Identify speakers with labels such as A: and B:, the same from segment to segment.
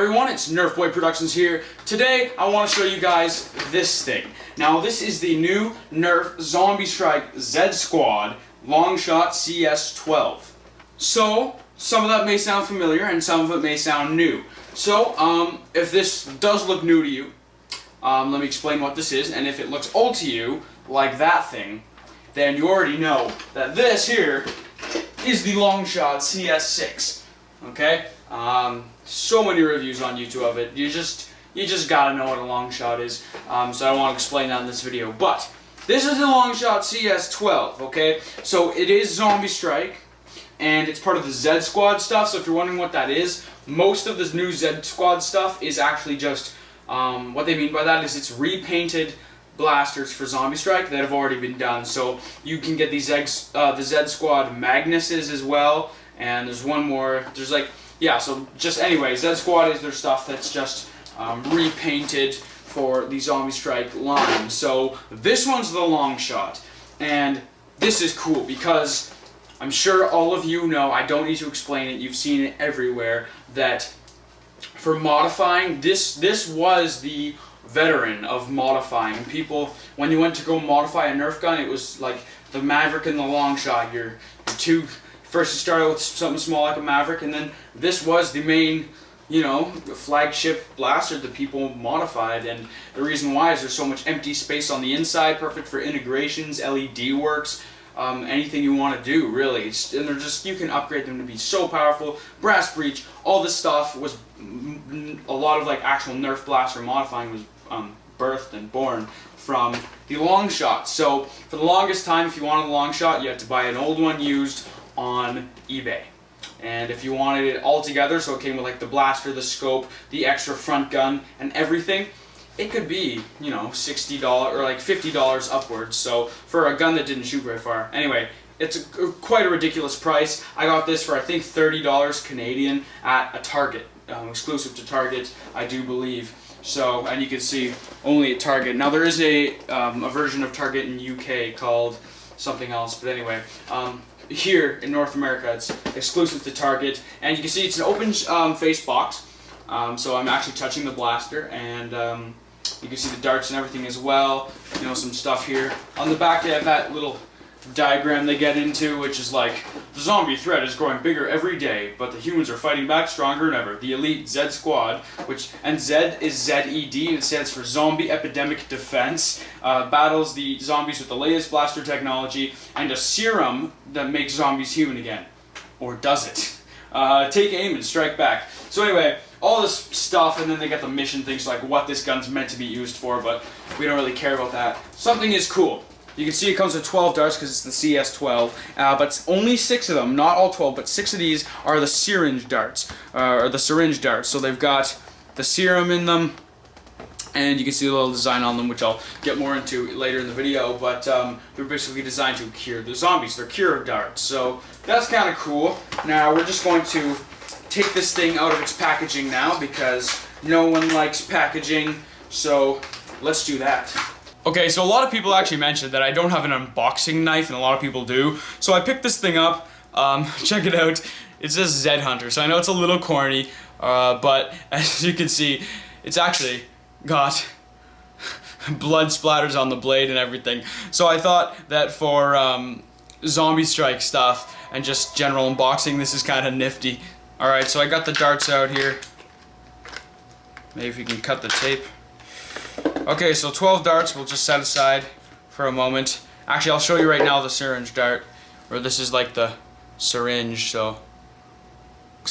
A: everyone, it's NERF Boy Productions here. Today I want to show you guys this thing. Now this is the new NERF Zombie Strike Z Squad Longshot CS-12. So some of that may sound familiar and some of it may sound new. So if this does look new to you, let me explain what this is, and if it looks old to you, like that thing, then you already know that this here is the Longshot CS6. Okay? So many reviews on YouTube of it. You just gotta know what a Longshot is. So I don't want to explain that in this video. But this is the Longshot CS-12. Okay? So it is Zombie Strike, and it's part of the Z Squad stuff. So if you're wondering what that is, most of this new Z Squad stuff is actually just what they mean by that is it's repainted blasters for Zombie Strike that have already been done. So you can get these the Z Squad Magnuses as well, and there's one more. There's like, yeah, so just anyway, Z Squad is their stuff that's just repainted for the Zombie Strike line. So this one's the Longshot, and this is cool because I'm sure all of you know, I don't need to explain it, you've seen it everywhere, that for modifying, this was the veteran of modifying. People, when you went to go modify a Nerf gun, it was like the Maverick and the Longshot. First you started with something small like a Maverick, and then this was the main, you know, flagship blaster that people modified. And the reason why is there's so much empty space on the inside, perfect for integrations, LED works, anything you want to do, really. And they're just, you can upgrade them to be so powerful. Brass breech, all this stuff was, a lot of like actual Nerf blaster modifying was birthed and born from the Longshot. So for the longest time, if you wanted a Longshot, you had to buy an old one used on eBay. And if you wanted it all together, so it came with like the blaster, the scope, the extra front gun, and everything, it could be, you know, $60 or like $50 upwards. So for a gun that didn't shoot very far. Anyway, it's quite a ridiculous price. I got this for I think $30 Canadian at a Target, exclusive to Target, I do believe. So, and you can see only at Target. Now there is a version of Target in UK called something else, but anyway, here in North America it's exclusive to Target, and you can see it's an open face box. So I'm actually touching the blaster, and you can see the darts and everything as well. You know, some stuff here. On the back they have that little diagram they get into, which is like, the zombie threat is growing bigger every day, but the humans are fighting back stronger than ever. The elite Z Squad, and Z is Z.E.D, and it stands for Zombie Epidemic Defense, battles the zombies with the latest blaster technology and a serum that makes zombies human again. Or does it? Take aim and strike back. So anyway, all this stuff, and then they get the mission things like what this gun's meant to be used for, but we don't really care about that. Something is cool. You can see it comes with 12 darts because it's the CS-12, but it's only 6 of them, not all 12, but 6 of these are the Syringe Darts, or the Syringe Darts. So they've got the serum in them, and you can see a little design on them, which I'll get more into later in the video, but they're basically designed to cure the zombies. They're cure darts, so that's kind of cool. Now we're just going to take this thing out of its packaging now, because no one likes packaging, so let's do that. Okay, so a lot of people actually mentioned that I don't have an unboxing knife, and a lot of people do. So I picked this thing up. Check it out. It says Z Hunter, so I know it's a little corny, but as you can see, it's actually got blood splatters on the blade and everything. So I thought that for Zombie Strike stuff and just general unboxing, this is kind of nifty. Alright, so I got the darts out here. Maybe if you can cut the tape. Okay, so 12 darts we'll just set aside for a moment. Actually, I'll show you right now the Syringe Dart, or this is like the syringe. So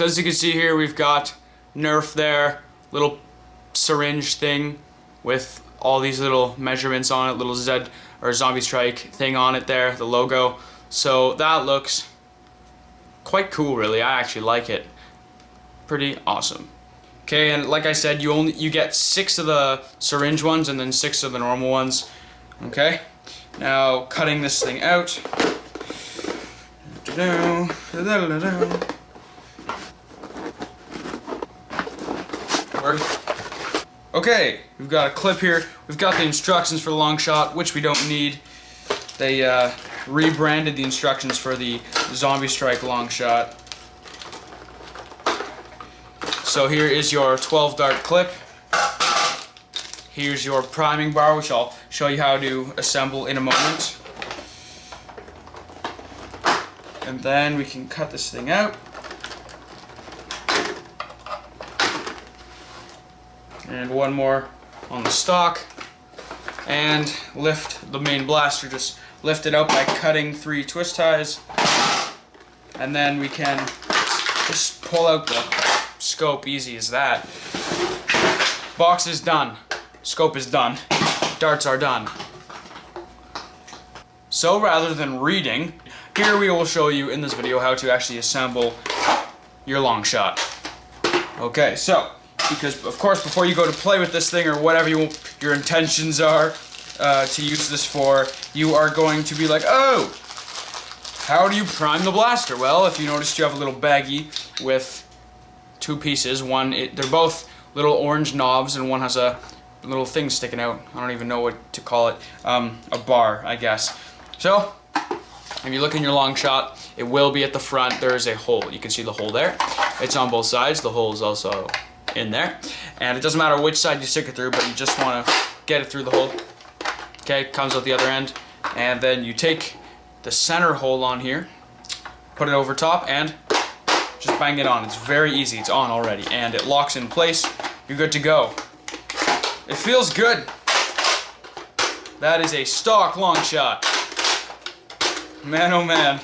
A: as you can see here, we've got NERF there, little syringe thing with all these little measurements on it, little Z or Zombie Strike thing on it there, the logo. So that looks quite cool, really. I actually like it. Pretty awesome. Okay, and like I said, you get 6 of the syringe ones and then 6 of the normal ones. Okay, now cutting this thing out. Okay, we've got a clip here. We've got the instructions for the Longshot, which we don't need. They rebranded the instructions for the Zombie Strike Longshot. So here is your 12 dart clip. Here's your priming bar, which I'll show you how to assemble in a moment. And then we can cut this thing out. And one more on the stock. And lift the main blaster. Just lift it out by cutting 3 twist ties. And then we can just pull out the scope, easy as that. Box is done. Scope is done. Darts are done. So rather than reading, here we will show you in this video how to actually assemble your Longshot. Okay, so, because of course before you go to play with this thing or whatever your intentions are to use this for, you are going to be like, oh, how do you prime the blaster? Well, if you noticed, you have a little baggie with 2 pieces. They're both little orange knobs, and one has a little thing sticking out. I don't even know what to call it. A bar, I guess. So, if you look in your Longshot, it will be at the front. There is a hole. You can see the hole there. It's on both sides. The hole is also in there. And it doesn't matter which side you stick it through, but you just want to get it through the hole. Okay, comes out the other end. And then you take the center hole on here, put it over top, and just bang it on. It's very easy. It's on already. And it locks in place. You're good to go. It feels good. That is a stock Longshot. Man, oh man.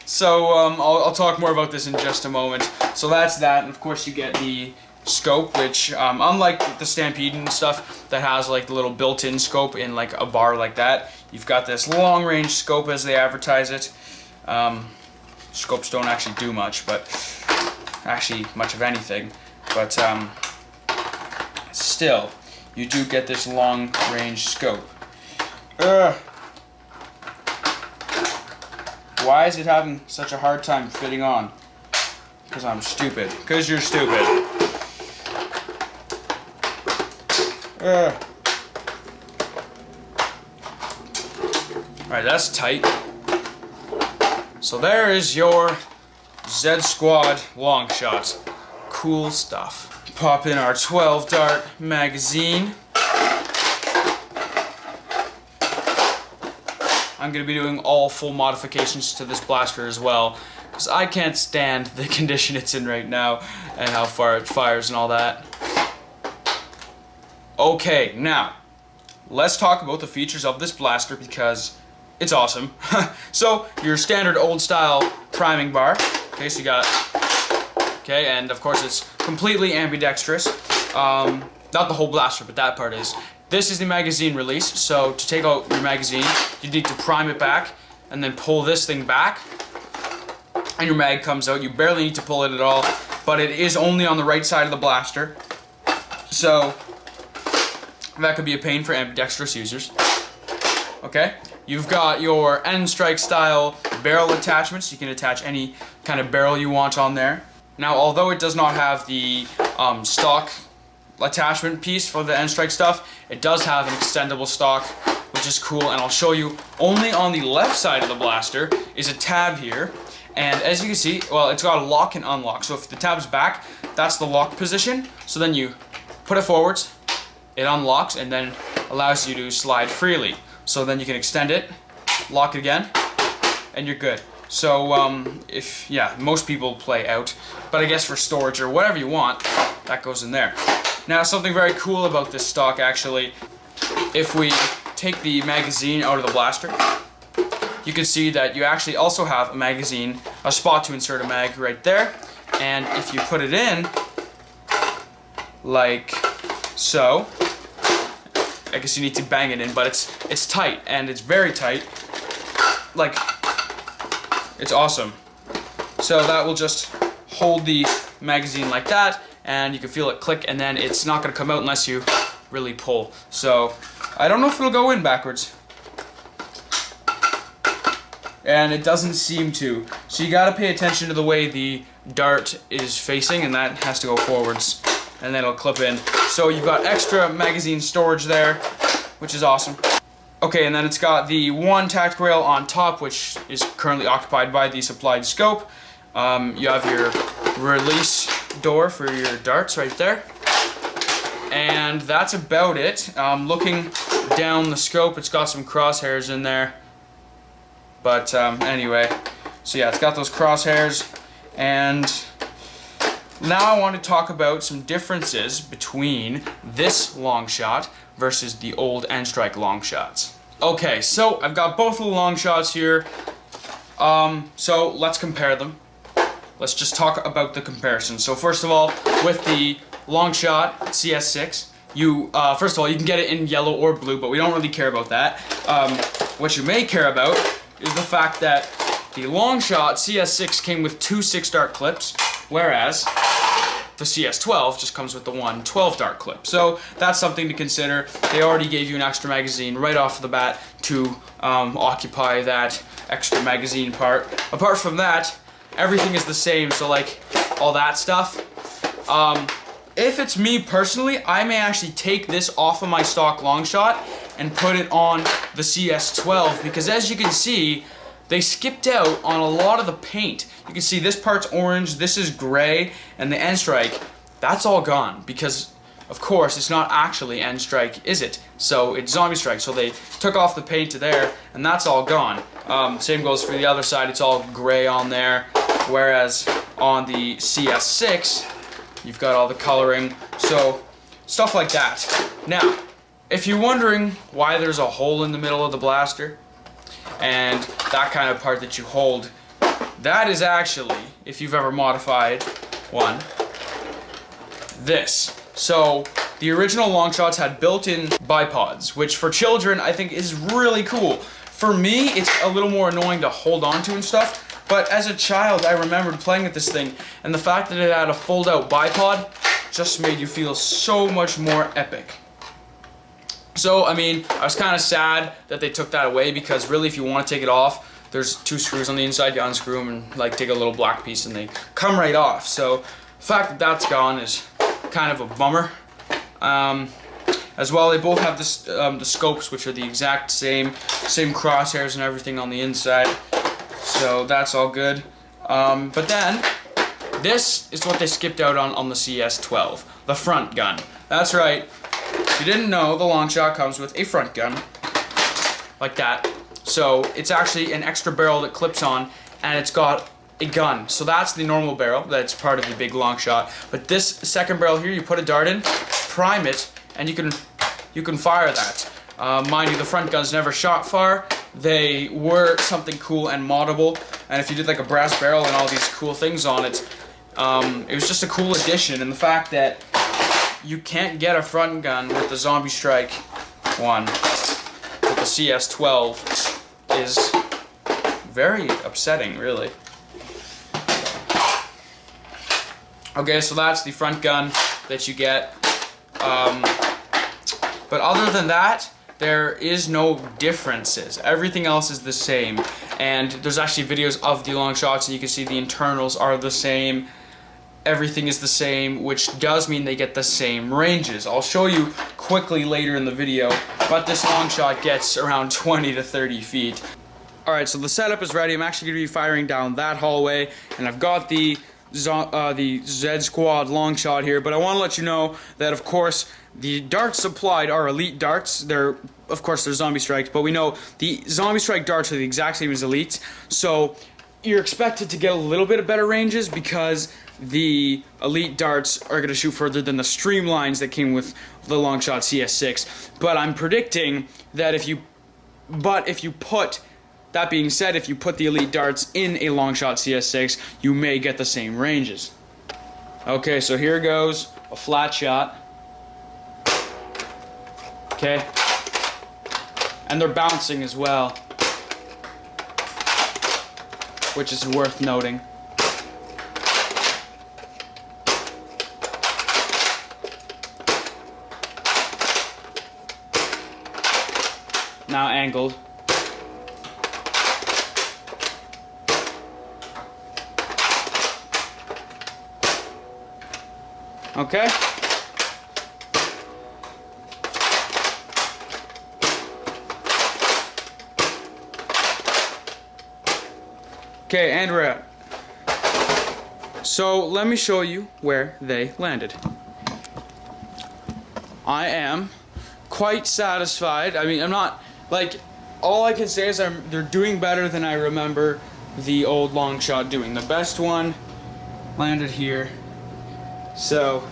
A: So I'll talk more about this in just a moment. So that's that, and of course you get the scope, which unlike the Stampede and stuff that has like the little built-in scope in like a bar like that, you've got this long-range scope as they advertise it. Scopes don't actually do much, but actually much of anything. But still, you do get this long-range scope. Why is it having such a hard time fitting on? Because I'm stupid. Because you're stupid. Alright, that's tight. So there is your Z.E.D Squad Longshot. Cool stuff. Pop in our 12 dart magazine. I'm going to be doing all full modifications to this blaster as well, because I can't stand the condition it's in right now and how far it fires and all that. Okay, now, let's talk about the features of this blaster because it's awesome. So, your standard old style priming bar. Okay, so you got, okay, and of course it's completely ambidextrous. Not the whole blaster, but that part is. This is the magazine release, so to take out your magazine, you need to prime it back, and then pull this thing back, and your mag comes out. You barely need to pull it at all, but it is only on the right side of the blaster, so that could be a pain for ambidextrous users. Okay, you've got your N-Strike style barrel attachments. You can attach any kind of barrel you want on there. Now, although it does not have the stock attachment piece for the N-Strike stuff, it does have an extendable stock, which is cool, and I'll show you. Only on the left side of the blaster is a tab here, and as you can see, well, it's got a lock and unlock. So if the tab's back, that's the lock position. So then you put it forwards, it unlocks, and then allows you to slide freely. So then you can extend it, lock it again, and you're good. So most people play out, but I guess for storage or whatever you want, that goes in there. Now, something very cool about this stock, actually, if we take the magazine out of the blaster, you can see that you actually also have a spot to insert a mag right there, and if you put it in, like so, I guess you need to bang it in, but it's tight, and it's very tight, like, it's awesome. So that will just hold the magazine like that, and you can feel it click, and then it's not going to come out unless you really pull. So I don't know if it'll go in backwards, and it doesn't seem to. So you got to pay attention to the way the dart is facing, and that has to go forwards, and then it'll clip in. So you've got extra magazine storage there, which is awesome. Okay, and then it's got the one tactical rail on top, which is currently occupied by the supplied scope. You have your release door for your darts right there. And that's about it. Looking down the scope, it's got some crosshairs in there. But anyway, so yeah, it's got those crosshairs. And now I want to talk about some differences between this Longshot versus the old N-Strike Longshots. Okay, so I've got both of the Longshots here. So let's compare them. Let's just talk about the comparison. So first of all, with the Longshot CS6, first of all, you can get it in yellow or blue, but we don't really care about that. What you may care about is the fact that the Longshot CS6 came with 2 6-dart clips, whereas the CS-12 just comes with the one 12-dart clip. So that's something to consider. They already gave you an extra magazine right off the bat to occupy that extra magazine part. Apart from that, everything is the same, so like all that stuff. If it's me personally, I may actually take this off of my stock Longshot and put it on the CS-12, because as you can see, they skipped out on a lot of the paint. You can see this part's orange, this is gray, and the N-Strike, that's all gone, because of course it's not actually N-Strike, is it? So it's Zombie Strike, so they took off the paint to there, and that's all gone. Same goes for the other side, it's all gray on there, whereas on the CS6, you've got all the coloring, so stuff like that. Now, if you're wondering why there's a hole in the middle of the blaster, and that kind of part that you hold, that is actually, if you've ever modified one, this. So the original Longshots had built-in bipods, which for children I think is really cool. For me, it's a little more annoying to hold on to and stuff, but as a child I remembered playing with this thing, and the fact that it had a fold-out bipod just made you feel so much more epic. So, I mean, I was kind of sad that they took that away, because really if you want to take it off, there's 2 screws on the inside, you unscrew them and like take a little black piece and they come right off. So, the fact that that's gone is kind of a bummer. As well, they both have this, the scopes, which are the exact same crosshairs and everything on the inside. So, that's all good. But then, this is what they skipped out on the CS-12, the front gun. That's right. If you didn't know, the Longshot comes with a front gun, like that. So it's actually an extra barrel that clips on, and it's got a gun. So that's the normal barrel that's part of the big Longshot. But this second barrel here, you put a dart in, prime it, and you can fire that. Mind you, the front guns never shot far. They were something cool and moddable, and if you did like a brass barrel and all these cool things on it, it was just a cool addition. And the fact that you can't get a front gun with the Zombie Strike one with the CS-12 is very upsetting, really. Okay, so that's the front gun that you get. But other than that, there is no differences. Everything else is the same. And there's actually videos of the Longshots, and you can see the internals are the same. Everything is the same, which does mean they get the same ranges. I'll show you quickly later in the video, but this Longshot gets around 20 to 30 feet. Alright, so the setup is ready. I'm actually going to be firing down that hallway, and I've got the Z.E.D Squad Longshot here, but I want to let you know that, of course, the darts supplied are elite darts. They're Zombie Strikes, but we know the Zombie Strike darts are the exact same as elites, so you're expected to get a little bit of better ranges, because the elite darts are going to shoot further than the streamlines that came with the Longshot CS6. But I'm predicting that if you put the elite darts in a Longshot CS6, you may get the same ranges. Okay, so here goes a flat shot. Okay, and they're bouncing as well, which is worth noting. Now angled. Okay. Okay, and we're out. So let me show you where they landed. I am quite satisfied. I mean, I'm not, like, all I can say is they're doing better than I remember the old Longshot doing. The best one landed here. So,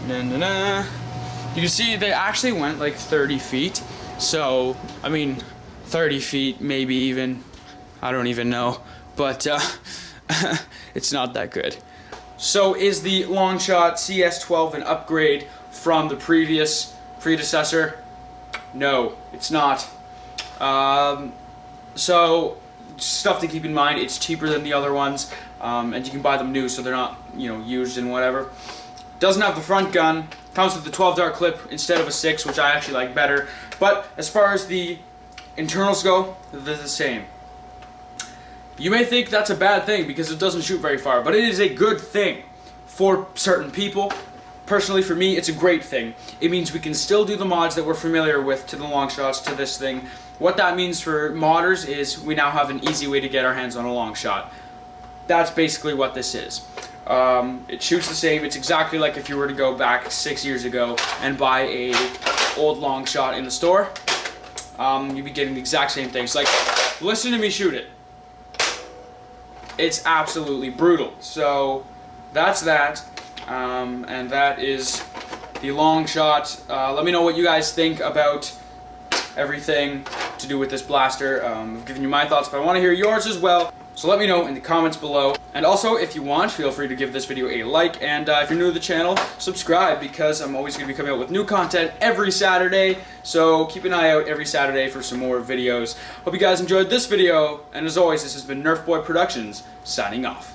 A: you can see they actually went like 30 feet. So, I mean, 30 feet, maybe even, I don't even know. But it's not that good. So, is the Longshot CS-12 an upgrade from the previous predecessor? No, it's not. So, stuff to keep in mind, it's cheaper than the other ones, and you can buy them new so they're not, you know, used and whatever. Doesn't have the front gun, comes with the 12 dart clip instead of a 6, which I actually like better, but as far as the internals go, they're the same. You may think that's a bad thing because it doesn't shoot very far, but it is a good thing for certain people. Personally, for me, it's a great thing. It means we can still do the mods that we're familiar with to the Longshots, to this thing. What that means for modders is we now have an easy way to get our hands on a Longshot. That's basically what this is. It shoots the same. It's exactly like if you were to go back 6 years ago and buy a old Longshot in the store. You'd be getting the exact same things. Like, listen to me shoot it. It's absolutely brutal. So that's that. And that is the Longshot. Let me know what you guys think about everything to do with this blaster. I've given you my thoughts, but I want to hear yours as well. So let me know in the comments below. And also, if you want, feel free to give this video a like. And if you're new to the channel, subscribe, because I'm always going to be coming out with new content every Saturday. So keep an eye out every Saturday for some more videos. Hope you guys enjoyed this video. And as always, this has been NERF Boy Productions, signing off.